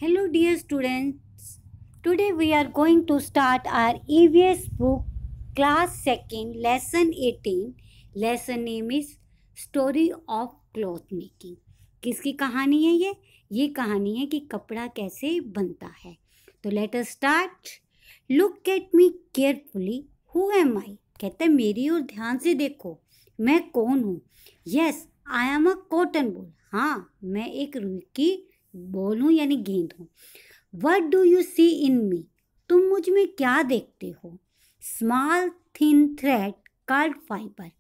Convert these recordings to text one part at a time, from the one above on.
Hello, dear students. Today we are going to start our EVS book, class 2nd, lesson 18. Lesson name is Story of Cloth Making. किसकी कहानी है ये? ये कहानी है कि कपड़ा कैसे बनता है. तो let us start. Look at me carefully. Who am I? कहते हैं मेरी ओर ध्यान से देखो, मैं कौन हूँ. Yes, I am a cotton ball. हाँ, मैं एक रुई की बॉल हूँ यानी गेंद हूँ. वट डू यू सी इन मी? तुम मुझ में क्या देखते हो? Small thin thread called fibre.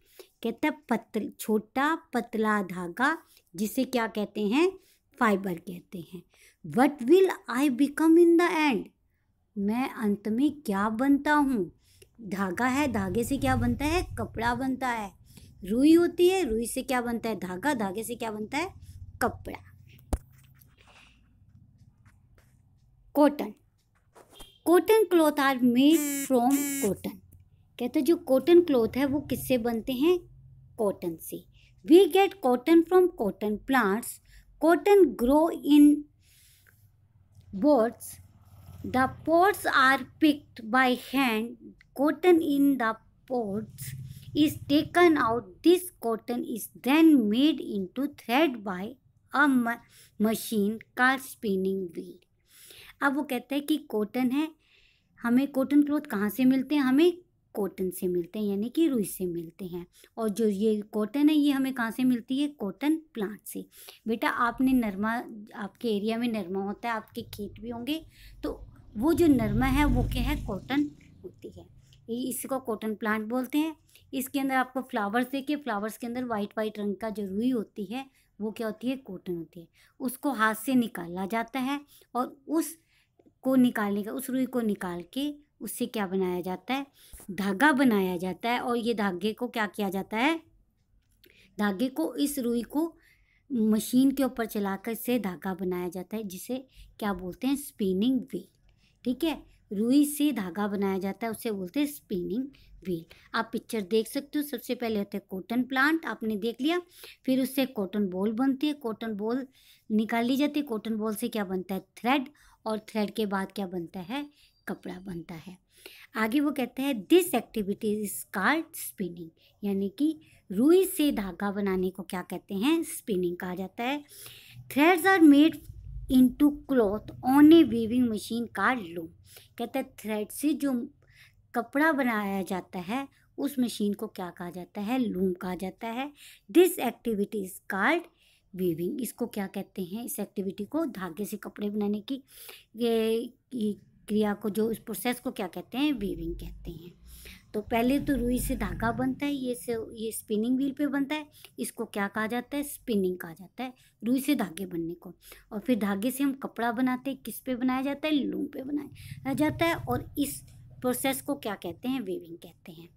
कहता है छोटा पतला धागा जिसे क्या कहते हैं? फाइबर कहते हैं. What will I become in the end? मैं अंत में क्या बनता हूँ? धागा है, धागे से क्या बनता है? कपड़ा बनता है. रुई होती है, रुई से क्या बनता है? धागा, धागे से क्या बनता है? कपड़ा. Cotton. Cotton cloth are made from cotton. कहते हैं जो कॉटन क्लॉथ है वो किससे बनते हैं? कॉटन से. We get cotton from cotton plants. Cotton grow in pots. The pots are picked by hand. Cotton in the pots is taken out. This cotton is then made into thread by a machine called spinning wheel. अब वो कहता है कि cotton है, हमें cotton cloth कहाँ से मिलते हैं? हमें कॉटन से मिलते हैं यानी कि रुई से मिलते हैं. और जो ये कॉटन है ये हमें कहाँ से मिलती है? कॉटन प्लांट से. बेटा आपने नरमा, आपके एरिया में नरमा होता है, आपके खेत भी होंगे, तो वो जो नरमा है वो क्या है? कॉटन होती है. इसको कॉटन प्लांट बोलते हैं. इसके अंदर आपको फ्लावर्स देखिए, फ्लावर्स के अंदर वाइट वाइट रंग का जो रुई होती है वो क्या होती है? कॉटन होती है. उसको हाथ से निकाला जाता है और उस रुई को निकाल के उससे क्या बनाया जाता है? धागा बनाया जाता है. और ये धागे को क्या किया जाता है? धागे को, इस रुई को मशीन के ऊपर चलाकर इससे धागा बनाया जाता है जिसे क्या बोलते हैं? Spinning wheel. ठीक है, रुई से धागा बनाया जाता है, उससे बोलते हैं स्पिनिंग व्हील. आप पिक्चर देख सकते हो. सबसे पहले होता है कॉटन प्लांट, आपने देख लिया. फिर उससे कॉटन बॉल बनती है, कॉटन बॉल निकाल ली जाती है. कॉटन बॉल से क्या बनता है? थ्रेड. और थ्रेड के बाद क्या बनता है? कपड़ा बनता है. आगे वो कहते हैं this activity is called spinning, यानी कि रुई से धागा बनाने को क्या कहते हैं? स्पिनिंग कहा जाता है. Threads are made into cloth on a weaving machine called loom. कहते हैं थ्रेड से जो कपड़ा बनाया जाता है उस मशीन को क्या कहा जाता है? लूम कहा जाता है. This activity is called weaving. इसको क्या कहते हैं? इस एक्टिविटी को, धागे से कपड़े बनाने की ये क्रिया को, जो इस प्रोसेस को क्या कहते हैं? वीविंग कहते हैं. तो पहले तो रुई से धागा बनता है, ये स्पिनिंग व्हील पे बनता है. इसको क्या कहा जाता है? स्पिनिंग कहा जाता है, रुई से धागे बनने को. और फिर धागे से हम कपड़ा बनाते हैं. किस पे बनाया जाता है? लूम पे बनाया जाता है. और इस प्रोसेस को क्या कहते हैं? वीविंग कहते हैं.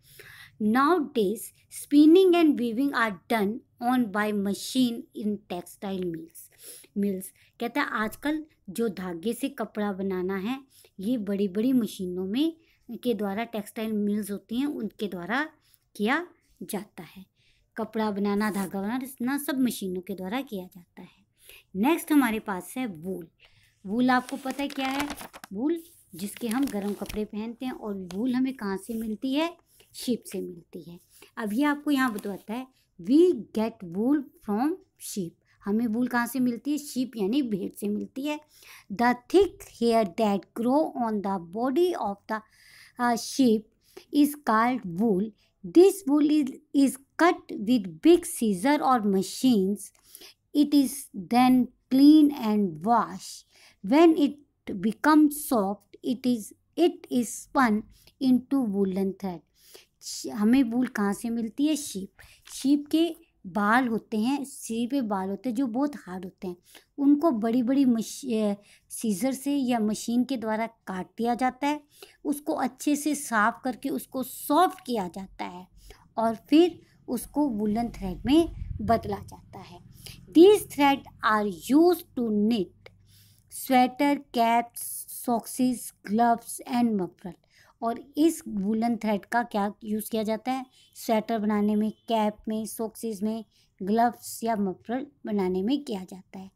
Nowadays, spinning and weaving are done on by machine in textile mills. कहता है आजकल जो धागे से कपड़ा बनाना है ये बड़ी बड़ी मशीनों में के द्वारा, टेक्सटाइल मिल्स होती हैं उनके द्वारा किया जाता है. कपड़ा बनाना, धागा बनाना सब मशीनों के द्वारा किया जाता है. नेक्स्ट हमारे पास है वूल. वूल आपको पता है क्या है? वूल जिसके हम गर्म कपड़े पहनते हैं. और वूल हमें कहाँ से मिलती है? शीप से मिलती है. अब ये आपको यहाँ बताता है we get wool from sheep. हमें वूल कहाँ से मिलती है? शीप यानी भेड़ से मिलती है. The thick hair that grow on the body of the sheep is called wool. This wool is cut with big scissor और machines. It is then clean and wash. When it becomes soft it is spun into woollen thread. हमें wool कहाँ से मिलती है? Sheep के बाल होते हैं, सिर पे बाल होते हैं जो बहुत हार्ड होते हैं. उनको बड़ी बड़ी सीजर से या मशीन के द्वारा काट दिया जाता है. उसको अच्छे से साफ करके उसको सॉफ्ट किया जाता है और फिर उसको वूलन थ्रेड में बदला जाता है. These thread are use to knit sweater, caps, sockses, gloves and muffler. और इस वूलन थ्रेड का क्या यूज़ किया जाता है? स्वेटर बनाने में, कैप में, सॉक्सेस में, ग्लव्स या मफलर बनाने में किया जाता है.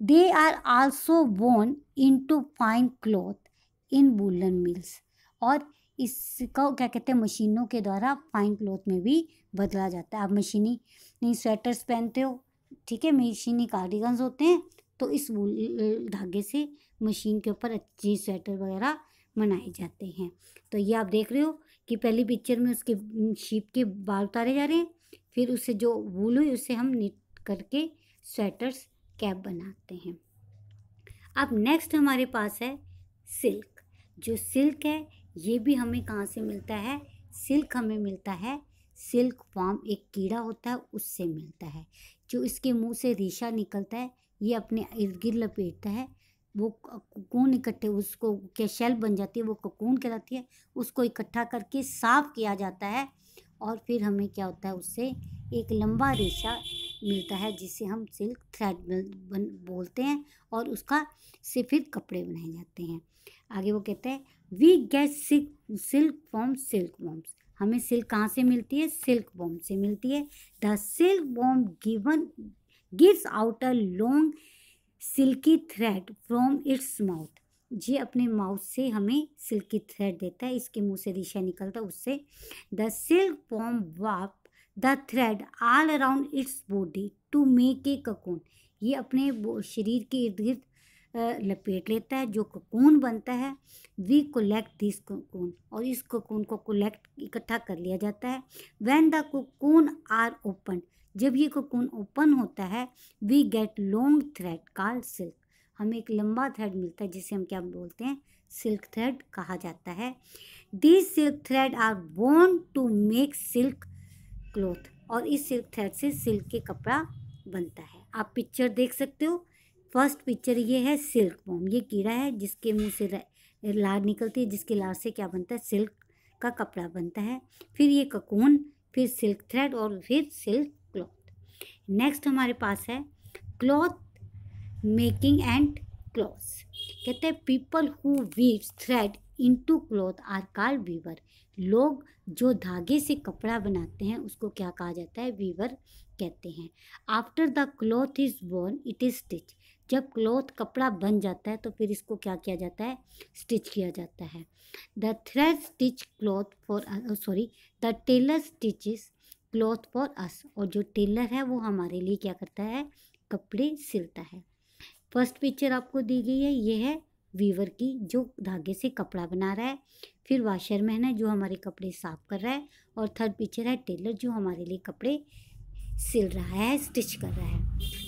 दे आर आल्सो वोन into fine cloth in woollen mills. और इसका क्या कहते हैं, मशीनों के द्वारा फाइन क्लॉथ में भी बदला जाता है। आप मशीनी स्वेटर्स पहनते हो, ठीक है, मशीनी कार्डिगन्स होते हैं, तो इस वूल धागे से मशीन के ऊपर अच्छी स्वेटर वगैरह बनाए जाते हैं। तो ये आप देख रहे हो कि पहली पिक्चर में उसके शीप के बाल उतारे जा रहे हैं, फिर उससे जो वूल हुई उससे हम निट करके स्वेटर्स कैप बनाते हैं। अब नेक्स्ट हमारे पास है सिल्क। जो सिल्क है ये भी हमें कहाँ से मिलता है? सिल्क हमें मिलता है सिल्क वर्म, एक कीड़ा होता है, उससे मिलता है। जो इसके मुंह से रेशा निकलता है ये अपने इर्द गिर्द लपेटता है, वो कोकून इकट्ठे, उसको क्या शेल बन जाती है, वो कोकून कहलाती है। उसको इकट्ठा करके साफ किया जाता है और फिर हमें क्या होता है, उससे एक लंबा रेशा मिलता है जिसे हम सिल्क थ्रेड बोलते हैं, और उसका से फिर कपड़े बनाए जाते हैं। आगे वो कहते हैं we get silk from silk worms. हमें सिल्क कहाँ से मिलती है? सिल्क वर्म से मिलती है। The silk worm gives out a long silky thread from its mouth. ये अपने माउथ से हमें सिल्की थ्रेड देता है, इसके मुंह से रेशा निकलता है उससे। The silk worm warp the thread all around its body to make a cocoon. ये अपने शरीर के इर्द गिर्द लपेट लेता है, जो ककून बनता है। वी कोलेक्ट दिस ककून, और इस ककून को कोलेक्ट इकट्ठा कर लिया जाता है। When the cocoon are open, जब ये ककून ओपन होता है, we get long thread called silk. हमें एक लंबा थ्रेड मिलता है जिसे हम क्या बोलते हैं? सिल्क थ्रेड कहा जाता है। दिस सिल्क थ्रेड आर वोन टू मेक सिल्क क्लॉथ, और इस सिल्क थ्रेड से सिल्क के कपड़ा बनता है। आप पिक्चर देख सकते हो। फर्स्ट पिक्चर ये है सिल्क वर्म, ये कीड़ा है जिसके मुंह से लार निकलती है, जिसके लार से क्या बनता है? सिल्क का कपड़ा बनता है। फिर ये ककून, फिर सिल्क थ्रेड, और फिर सिल्क क्लॉथ। नेक्स्ट हमारे पास है क्लॉथ मेकिंग एंड क्लॉथ्स। कहते हैं people who weaves thread into cloth are called weaver. लोग जो धागे से कपड़ा बनाते हैं उसको क्या कहा जाता है? वीवर कहते हैं। After the cloth is worn it is stitch. जब क्लॉथ कपड़ा बन जाता है तो फिर इसको क्या किया जाता है? स्टिच किया जाता है। The thread stitch cloth for the tailor stitches cloth for us. और जो टेलर है वो हमारे लिए क्या करता है? कपड़े सिलता है। फर्स्ट पिक्चर आपको दी गई है, ये है वीवर की जो धागे से कपड़ा बना रहा है। फिर वाशरमैन है जो हमारे कपड़े साफ कर रहा है, और थर्ड पिक्चर है टेलर जो हमारे लिए कपड़े सिल रहा है, स्टिच कर रहा है।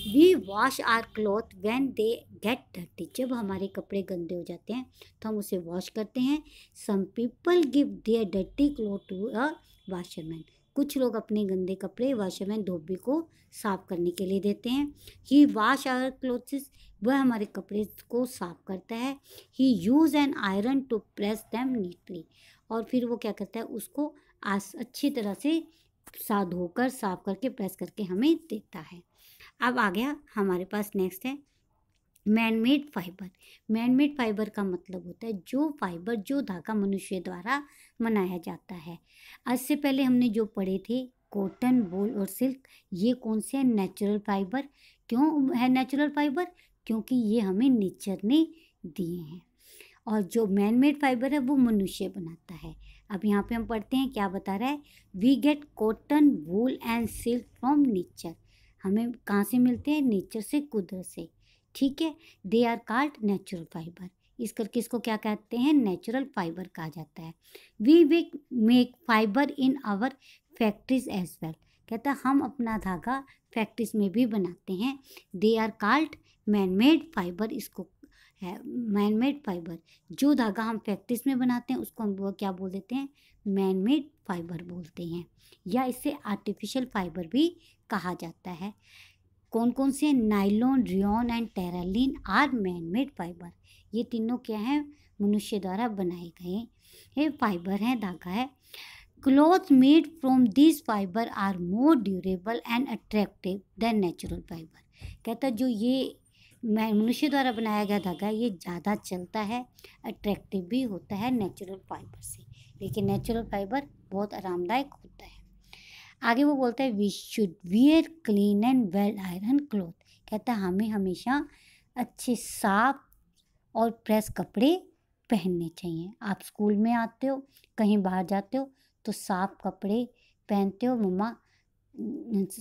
We wash our cloth when they get dirty. जब हमारे कपड़े गंदे हो जाते हैं तो हम उसे वॉश करते हैं। Some people give their dirty cloth to a washerman. कुछ लोग अपने गंदे कपड़े वाशरमैन धोबी को साफ करने के लिए देते हैं। ही वॉश आवर क्लोथ्स, वह हमारे कपड़े को साफ करता है। He use an iron to press them neatly, और फिर वो क्या करता है? उसको अच्छी तरह से धोकर साफ करके प्रेस करके हमें देता है। अब आ गया हमारे पास नेक्स्ट है मैनमेड फाइबर। मैनमेड फाइबर का मतलब होता है जो फाइबर, जो धागा मनुष्य द्वारा बनाया जाता है। इससे पहले हमने जो पढ़े थे कॉटन, वूल और सिल्क, ये कौन से हैं? Natural fibre. क्यों है नेचुरल फाइबर? क्योंकि ये हमें नेचर ने दिए हैं। और जो मैनमेड फाइबर है वो मनुष्य बनाता है। अब यहाँ पे हम पढ़ते हैं क्या बता रहा है? We get cotton, wool and silk from nature. हमें कहाँ से मिलते हैं? नेचर से, कुदरत से, ठीक है। They are called natural fibre. इस करके इसको क्या कहते हैं? नेचुरल फाइबर कहा जाता है। We make fibre in our factories as well. कहता है हम अपना धागा फैक्ट्रीज में भी बनाते हैं। They are called manmade fibre. इसको है मैनमेड फाइबर। जो धागा हम फैक्ट्रीज में बनाते हैं उसको हम वो क्या बोल देते हैं? मैनमेड फाइबर बोलते हैं, या इसे आर्टिफिशियल फाइबर भी कहा जाता है। कौन कौन से? Nylon, rayon and terylene are manmade fibre. ये तीनों क्या हैं? मनुष्य द्वारा बनाए गए ये फाइबर हैं, धागा है। Cloth made from this fibre are more durable and attractive than natural fibre. कहता जो ये मनुष्य द्वारा बनाया गया धागा है ये ज़्यादा चलता है, अट्रैक्टिव भी होता है नेचुरल फाइबर से, लेकिन नेचुरल फाइबर बहुत आरामदायक होता है। आगे वो बोलता है we should wear clean and well iron cloth. कहता है हमें हमेशा अच्छे साफ और प्रेस कपड़े पहनने चाहिए। आप स्कूल में आते हो, कहीं बाहर जाते हो तो साफ कपड़े पहनते हो, मम्मा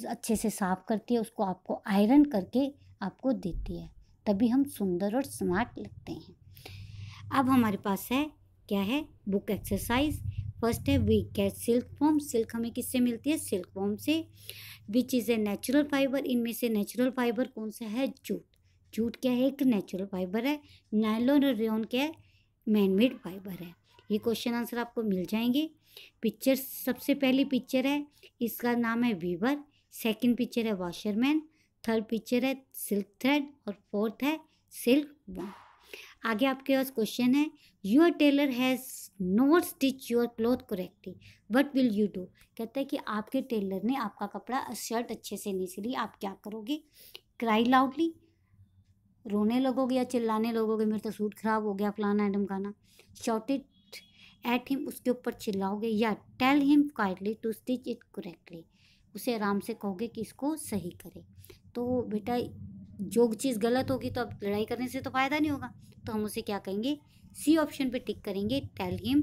अच्छे से साफ करती है, उसको आपको आयरन करके आपको देती है, तभी हम सुंदर और स्मार्ट लगते हैं। अब हमारे पास है क्या है बुक एक्सरसाइज। फर्स्ट है we get silk worm. Silk हमें किससे मिलती है? सिल्क वॉर्म से। Which is a natural fibre. इनमें से नेचुरल फाइबर कौन सा है? जूट। जूट क्या है? एक नेचुरल फाइबर है। नायलॉन और रेयॉन क्या है? मैनमेड फाइबर है। ये क्वेश्चन आंसर आपको मिल जाएंगे। पिक्चर, सबसे पहली पिक्चर है, इसका नाम है वीवर। सेकंड पिक्चर है वॉशरमैन। थर्ड पिक्चर है सिल्क थ्रेड और फोर्थ है सिल्क वॉर्म। आगे आपके पास क्वेश्चन है, your tailor has not stitch your cloth correctly, what will you do. कहता है कि आपके टेलर ने आपका कपड़ा शर्ट अच्छे से नहीं सिली, आप क्या करोगे? क्राई लाउडली, रोने लगोगे या चिल्लाने लगोगे, मेरा तो सूट खराब हो गया फलाना है ढमकाना। शॉटेड एट हिम, उसके ऊपर चिल्लाओगे, या tell him quietly to stitch it correctly, उसे आराम से कहोगे कि इसको सही करे। तो बेटा जो चीज़ गलत होगी तो अब लड़ाई करने से तो फ़ायदा नहीं होगा, तो हम उसे क्या कहेंगे? सी ऑप्शन पे टिक करेंगे, tell him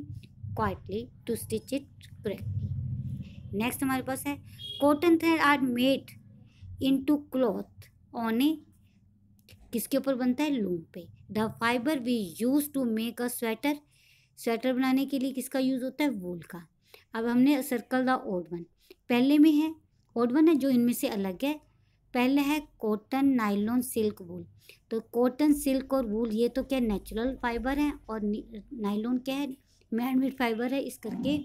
quietly to stitch it correctly. Next हमारे पास है, cotton thread are made into cloth on a, किसके ऊपर बनता है? लूम पे। The fibre we use to make a sweater, sweater बनाने के लिए किसका यूज़ होता है? वूल का। अब हमने सर्कल द ओड वन, पहले में है ओड वन है जो इनमें से अलग है। पहले है कॉटन, नायलॉन, सिल्क, वूल। तो कॉटन, सिल्क और वूल ये तो क्या नेचुरल फाइबर है, और नायलॉन क्या है? मैनमेड फाइबर है। इस करके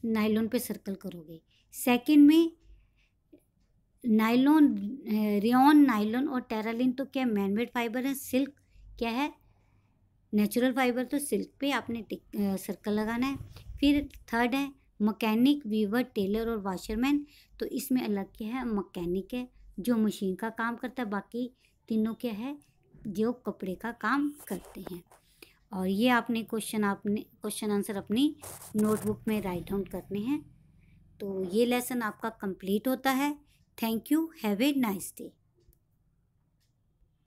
नायलॉन पे सर्कल करोगे। सेकंड में नायलॉन, रेयॉन, नायलॉन और टेरालिन तो क्या मैनमेड फाइबर है। सिल्क क्या है? Natural fibre. तो सिल्क पे आपने सर्कल लगाना है। फिर थर्ड है मैकेनिक, वीवर, टेलर और वॉशरमैन। तो इसमें अलग क्या है? मैकेनिक है जो मशीन का काम करता है, बाकी तीनों क्या है? जो कपड़े का काम करते हैं। और ये आपने क्वेश्चन आंसर अपनी नोटबुक में राइट डाउन करने हैं। तो ये लेसन आपका कंप्लीट होता है। Thank you, have a nice day.